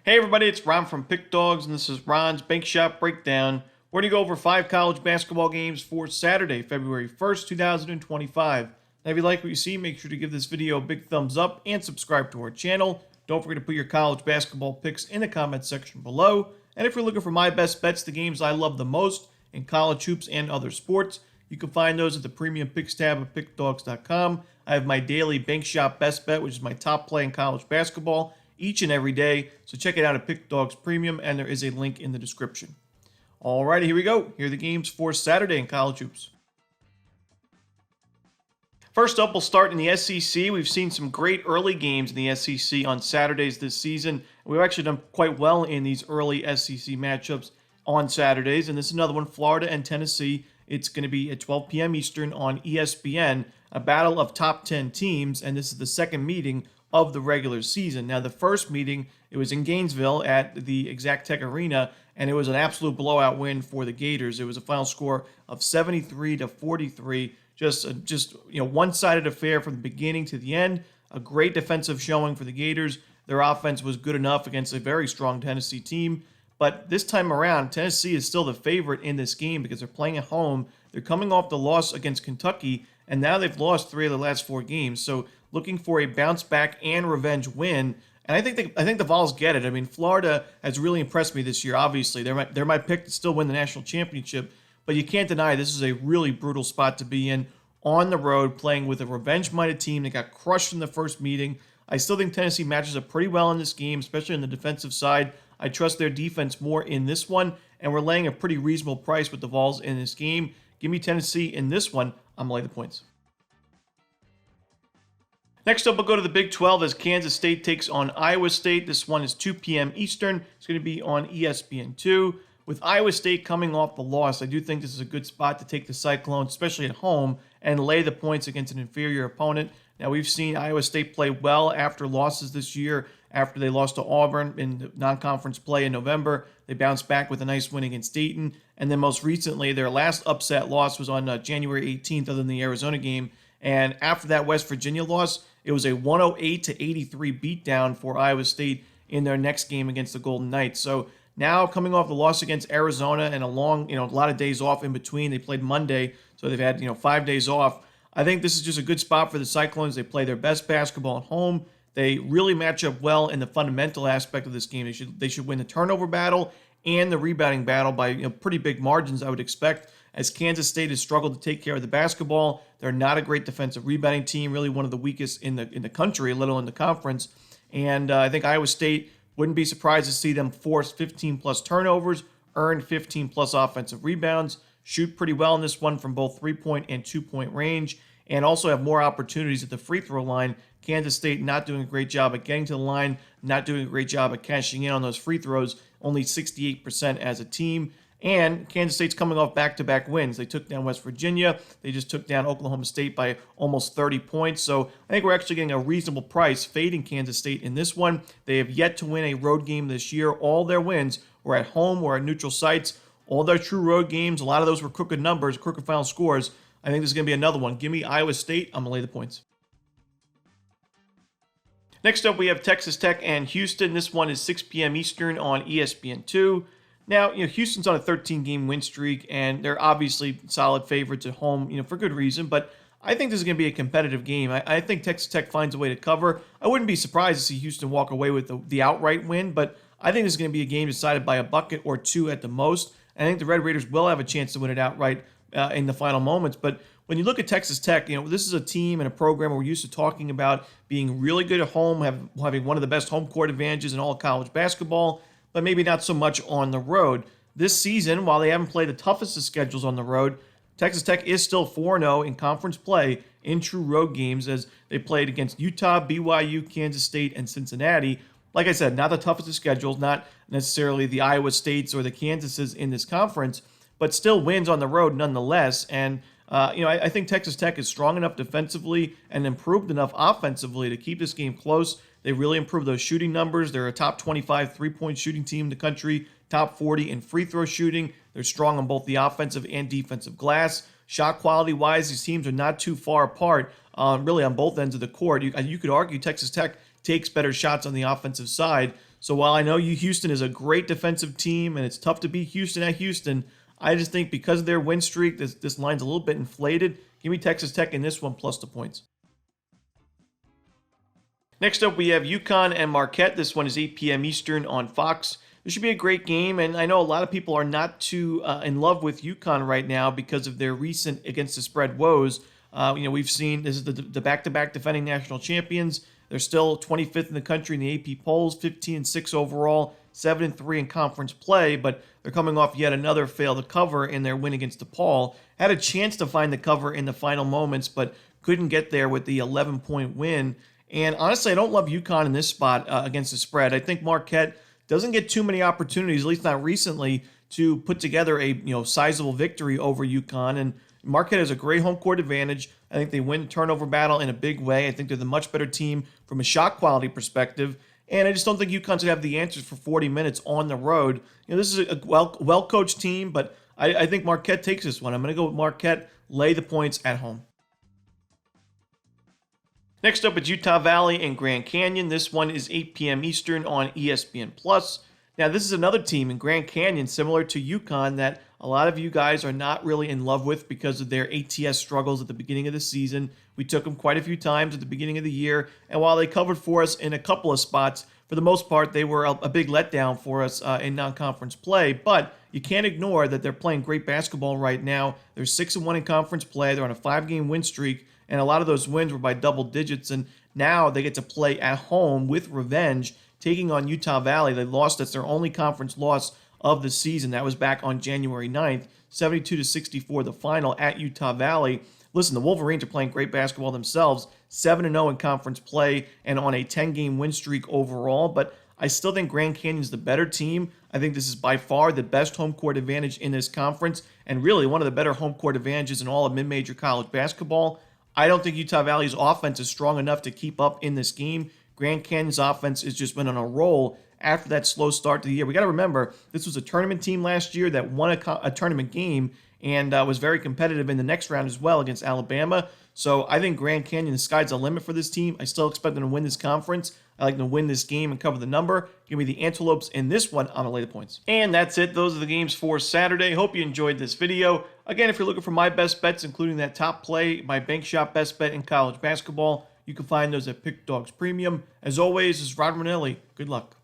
Hey everybody, it's Ron from Pick Dawgz, and this is Ron's Bank Shot Breakdown. We're going to go over 5 college basketball games for Saturday, February 1st, 2025. Now, if you like what you see, make sure to give this video a big thumbs up and subscribe to our channel. Don't forget to put your college basketball picks in the comments section below. And if you're looking for my best bets, the games I love the most in college hoops and other sports, you can find those at the Premium Picks tab at pickdawgz.com. I have my daily Bank Shot Best Bet, which is my top play in college basketball, each and every day. So check it out at Pick Dawgz Premium, and there is a link in the description. Alrighty, here we go. Here are the games for Saturday in college hoops. First up, we'll start in the SEC. We've seen some great early games in the SEC on Saturdays this season. We've actually done quite well in these early SEC matchups on Saturdays, and this is another one, Florida and Tennessee. It's going to be at 12 p.m. Eastern on ESPN, a battle of top 10 teams, and this is the second meeting of the regular season. Now, the first meeting, it was in Gainesville at the Exact Tech Arena, and it was an absolute blowout win for the Gators. It was a final score of 73-43, just one-sided affair from the beginning to the end. A great defensive showing for the Gators. Their offense was good enough against a very strong Tennessee team. But this time around, Tennessee is still the favorite in this game because they're playing at home. They're coming off the loss against Kentucky, and now they've lost 3 of the last 4 games. So looking for a bounce back and revenge win. And I think the Vols get it. I mean, Florida has really impressed me this year. Obviously, they're my pick to still win the national championship. But you can't deny this is a really brutal spot to be in on the road, playing with a revenge-minded team that got crushed in the first meeting. I still think Tennessee matches up pretty well in this game, especially on the defensive side. I trust their defense more in this one, and we're laying a pretty reasonable price with the Vols in this game. Give me Tennessee in this one. I'm going to lay the points. Next up, we'll go to the Big 12 as Kansas State takes on Iowa State. This one is 2 p.m. Eastern. It's going to be on ESPN2. With Iowa State coming off the loss, I do think this is a good spot to take the Cyclones, especially at home, and lay the points against an inferior opponent. Now, we've seen Iowa State play well after losses this year. After they lost to Auburn in the non-conference play in November, they bounced back with a nice win against Dayton. And then most recently, their last upset loss was on January 18th, other than the Arizona game. And after that West Virginia loss, it was a 108-83 beatdown for Iowa State in their next game against the Golden Knights. So now coming off the loss against Arizona and a lot of days off in between. They played Monday, so they've had 5 days off. I think this is just a good spot for the Cyclones. They play their best basketball at home. They really match up well in the fundamental aspect of this game. They should win the turnover battle and the rebounding battle by pretty big margins, I would expect, as Kansas State has struggled to take care of the basketball. They're not a great defensive rebounding team, really one of the weakest in the country, let alone the conference. And I think Iowa State wouldn't be surprised to see them force 15-plus turnovers, earn 15-plus offensive rebounds, shoot pretty well in this one from both 3-point and 2-point range, and also have more opportunities at the free throw line. Kansas State not doing a great job at getting to the line, not doing a great job at cashing in on those free throws, only 68% as a team. And Kansas State's coming off back-to-back wins. They took down West Virginia. They just took down Oklahoma State by almost 30 points. So I think we're actually getting a reasonable price fading Kansas State in this one. They have yet to win a road game this year. All their wins were at home or at neutral sites. All their true road games, a lot of those were crooked numbers, crooked final scores. I think this is going to be another one. Give me Iowa State. I'm going to lay the points. Next up, we have Texas Tech and Houston. This one is 6 p.m. Eastern on ESPN2. Now, Houston's on a 13-game win streak, and they're obviously solid favorites at home, for good reason. But I think this is going to be a competitive game. I think Texas Tech finds a way to cover. I wouldn't be surprised to see Houston walk away with the outright win, but I think this is going to be a game decided by a bucket or 2 at the most. I think the Red Raiders will have a chance to win it outright in the final moments. But when you look at Texas Tech, this is a team and a program we're used to talking about being really good at home, having one of the best home court advantages in all of college basketball, but maybe not so much on the road. This season, while they haven't played the toughest of schedules on the road, Texas Tech is still 4-0 in conference play in true road games as they played against Utah, BYU, Kansas State, and Cincinnati. Like I said, not the toughest of schedules, not necessarily the Iowa States or the Kansases in this conference, but still wins on the road nonetheless. And I think Texas Tech is strong enough defensively and improved enough offensively to keep this game close. They really improved those shooting numbers. They're a top 25 three-point shooting team in the country, top 40 in free throw shooting. They're strong on both the offensive and defensive glass. Shot quality-wise, these teams are not too far apart, really on both ends of the court. You could argue Texas Tech takes better shots on the offensive side. So while I know Houston is a great defensive team and it's tough to beat Houston at Houston, I just think because of their win streak, this line's a little bit inflated. Give me Texas Tech in this one plus the points. Next up, we have UConn and Marquette. This one is 8 p.m. Eastern on Fox. This should be a great game, and I know a lot of people are not too in love with UConn right now because of their recent against the spread woes. We've seen this is the back-to-back defending national champions. They're still 25th in the country in the AP polls, 15-6 overall, 7-3 in conference play, but they're coming off yet another fail to cover in their win against DePaul. Had a chance to find the cover in the final moments, but couldn't get there with the 11-point win. And honestly, I don't love UConn in this spot against the spread. I think Marquette doesn't get too many opportunities, at least not recently, to put together a sizable victory over UConn. And Marquette has a great home court advantage. I think they win the turnover battle in a big way. I think they're the much better team from a shot quality perspective. And I just don't think UConn's going to have the answers for 40 minutes on the road. This is a well-coached team, but I think Marquette takes this one. I'm going to go with Marquette, lay the points at home. Next up, it's Utah Valley and Grand Canyon. This one is 8 p.m. Eastern on ESPN+. Now, this is another team in Grand Canyon, similar to UConn, that a lot of you guys are not really in love with because of their ATS struggles at the beginning of the season. We took them quite a few times at the beginning of the year, and while they covered for us in a couple of spots, for the most part, they were a big letdown for us in non-conference play. But you can't ignore that they're playing great basketball right now. They're 6-1 in conference play. They're on a 5-game win streak, and a lot of those wins were by double digits, and now they get to play at home with revenge, taking on Utah Valley. They lost. That's their only conference loss of the season. That was back on January 9th, 72-64, the final at Utah Valley. Listen, the Wolverines are playing great basketball themselves, 7-0 in conference play and on a 10-game win streak overall, but I still think Grand Canyon's the better team. I think this is by far the best home court advantage in this conference and really one of the better home court advantages in all of mid-major college basketball. I don't think Utah Valley's offense is strong enough to keep up in this game. Grand Canyon's offense has just been on a roll after that slow start to the year. We got to remember, this was a tournament team last year that won a tournament game and was very competitive in the next round as well against Alabama. So I think Grand Canyon, the sky's the limit for this team. I still expect them to win this conference. I like them to win this game and cover the number. Give me the Antelopes in this one on the lay the points. And that's it. Those are the games for Saturday. Hope you enjoyed this video. Again, if you're looking for my best bets, including that top play, my bank shop best bet in college basketball, you can find those at Pick Dawgz Premium. As always, this is Romanelli. Good luck.